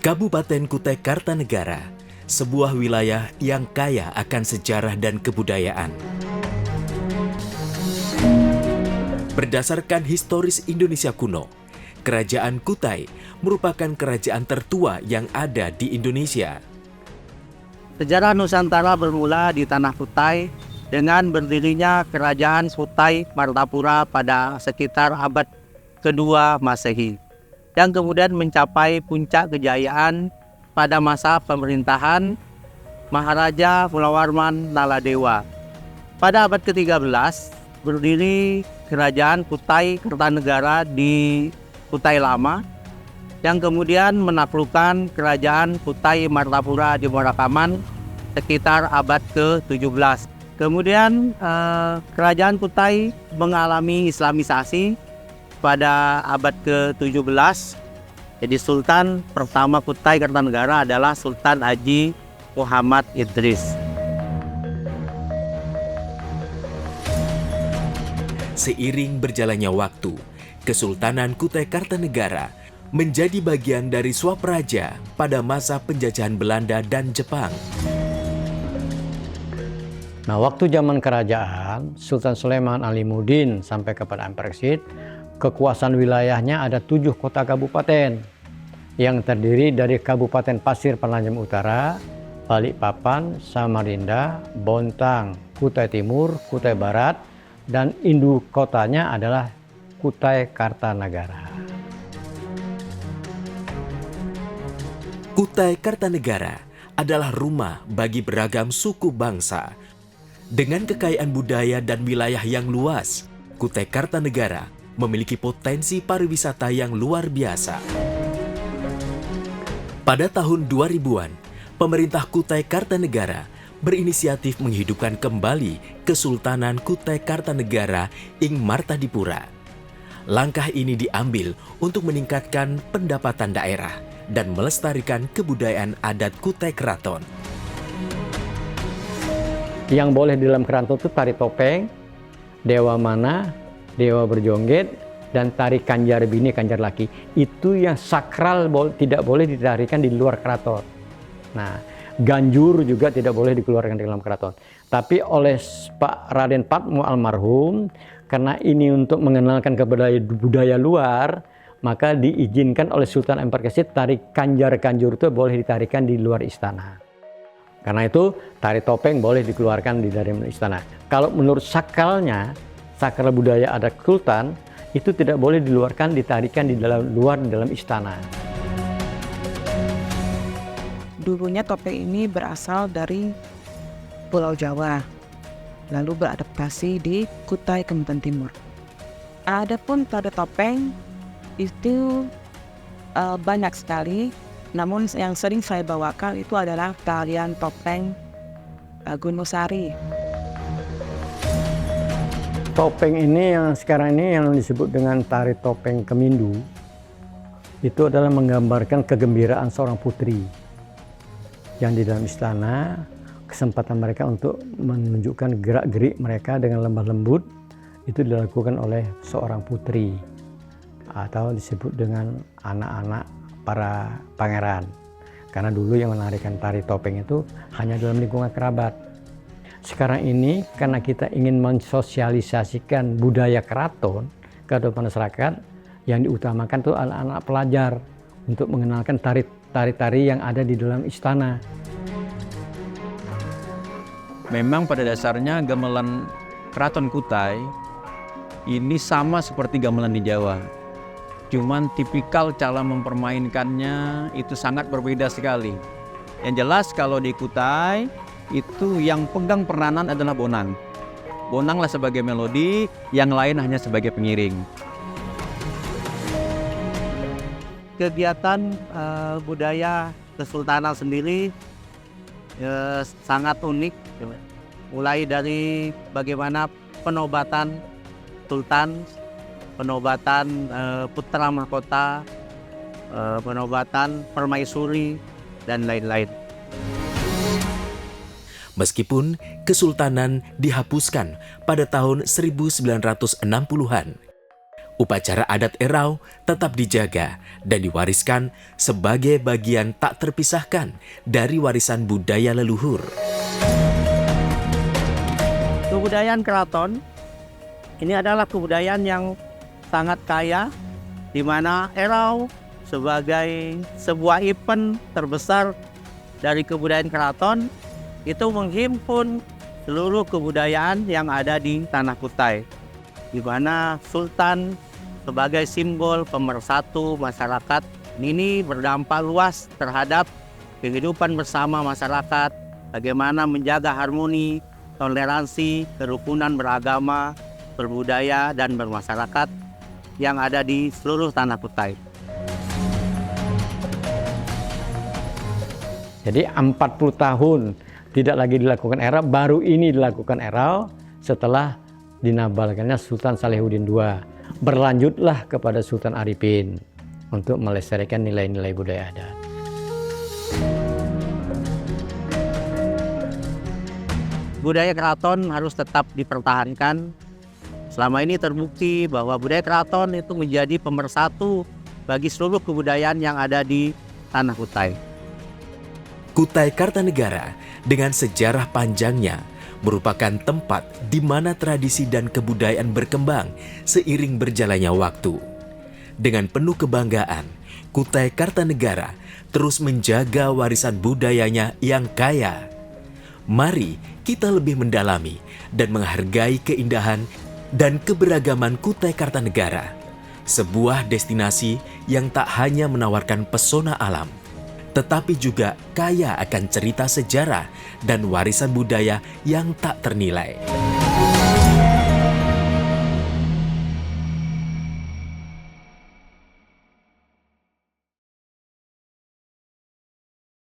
Kabupaten Kutai Kartanegara, sebuah wilayah yang kaya akan sejarah dan kebudayaan. Berdasarkan historis Indonesia kuno, Kerajaan Kutai merupakan kerajaan tertua yang ada di Indonesia. Sejarah Nusantara bermula di Tanah Kutai dengan berdirinya Kerajaan Kutai Martapura pada sekitar abad kedua Masehi, yang kemudian mencapai puncak kejayaan pada masa pemerintahan Maharaja Mulawarman Naladewa. Pada abad ke-13 berdiri Kerajaan Kutai Kartanegara di Kutai Lama, yang kemudian menaklukkan Kerajaan Kutai Martapura di Morakaman sekitar abad ke-17. Kemudian Kerajaan Kutai mengalami Islamisasi pada abad ke-17. Jadi Sultan pertama Kutai Kartanegara adalah Sultan Haji Muhammad Idris. Seiring berjalannya waktu, Kesultanan Kutai Kartanegara menjadi bagian dari Swapraja pada masa penjajahan Belanda dan Jepang. Nah, waktu zaman kerajaan Sultan Sulaiman Alimuddin sampai kepada Ampere Exit, kekuasaan wilayahnya ada 7 kota kabupaten yang terdiri dari Kabupaten Pasir Penajam Utara, Balikpapan, Samarinda, Bontang, Kutai Timur, Kutai Barat, dan induk kotanya adalah Kutai Kartanegara. Kutai Kartanegara adalah rumah bagi beragam suku bangsa. Dengan kekayaan budaya dan wilayah yang luas, Kutai Kartanegara memiliki potensi pariwisata yang luar biasa. Pada tahun 2000-an, pemerintah Kutai Kartanegara berinisiatif menghidupkan kembali Kesultanan Kutai Kartanegara ing Martadipura. Langkah ini diambil untuk meningkatkan pendapatan daerah dan melestarikan kebudayaan adat Kutai Keraton. Yang boleh di dalam keraton itu tari topeng, dewa mana, dewa berjongget, dan tari kanjar bini, kanjar laki. Itu yang sakral, tidak boleh ditarikan di luar keraton. Nah, ganjur juga tidak boleh dikeluarkan di dalam keraton. Tapi oleh Pak Raden Patmo almarhum, karena ini untuk mengenalkan budaya luar, maka diizinkan oleh Sultan Ampere Exit tari kanjar-kanjur itu boleh ditarikan di luar istana. Karena itu tari topeng boleh dikeluarkan di dalam istana. Kalau menurut sakralnya, sakral budaya adat sultan, itu tidak boleh ditarikan di dalam istana. Dulunya topeng ini berasal dari Pulau Jawa, lalu beradaptasi di Kutai Kementerian Timur. Adapun tari topeng itu banyak sekali, namun yang sering saya bawakan itu adalah tarian topeng Gunungsari. Topeng ini yang sekarang ini yang disebut dengan tari topeng Kemindu, itu adalah menggambarkan kegembiraan seorang putri yang di dalam istana, kesempatan mereka untuk menunjukkan gerak-gerik mereka dengan lemah lembut itu dilakukan oleh seorang putri atau disebut dengan anak-anak para pangeran. Karena dulu yang menarikan tari topeng itu hanya dalam lingkungan kerabat. Sekarang ini karena kita ingin mensosialisasikan budaya keraton ke masyarakat, yang diutamakan itu anak-anak pelajar untuk mengenalkan tari-tari yang ada di dalam istana. Memang pada dasarnya gamelan Keraton Kutai ini sama seperti gamelan di Jawa. Cuman tipikal cara mempermainkannya itu sangat berbeda sekali. Yang jelas kalau di Kutai itu yang pegang peranan adalah bonang. Bonanglah sebagai melodi, yang lain hanya sebagai pengiring. Kegiatan budaya Kesultanan sendiri sangat unik, mulai dari bagaimana penobatan sultan, penobatan putra mahkota, penobatan permaisuri, dan lain-lain. Meskipun Kesultanan dihapuskan pada tahun 1960-an, Upacara adat Erau tetap dijaga dan diwariskan sebagai bagian tak terpisahkan dari warisan budaya leluhur. Kebudayaan keraton ini adalah kebudayaan yang sangat kaya, di mana Erau sebagai sebuah event terbesar dari kebudayaan keraton itu menghimpun seluruh kebudayaan yang ada di Tanah Kutai, di mana Sultan sebagai simbol pemersatu masyarakat ini berdampak luas terhadap kehidupan bersama masyarakat, bagaimana menjaga harmoni, toleransi, kerukunan beragama, berbudaya, dan bermasyarakat yang ada di seluruh Tanah Kutai. Jadi 40 tahun tidak lagi dilakukan Erau, baru ini dilakukan Erau setelah dinabalkannya Sultan Salehuddin II. Berlanjutlah kepada Sultan Arifin untuk melestarikan nilai-nilai budaya adat. Budaya keraton harus tetap dipertahankan. Selama ini terbukti bahwa budaya keraton itu menjadi pemersatu bagi seluruh kebudayaan yang ada di Tanah Kutai. Kutai Kartanegara dengan sejarah panjangnya merupakan tempat di mana tradisi dan kebudayaan berkembang seiring berjalannya waktu. Dengan penuh kebanggaan, Kutai Kartanegara terus menjaga warisan budayanya yang kaya. Mari kita lebih mendalami dan menghargai keindahan dan keberagaman Kutai Kartanegara, sebuah destinasi yang tak hanya menawarkan pesona alam, tetapi juga kaya akan cerita sejarah dan warisan budaya yang tak ternilai.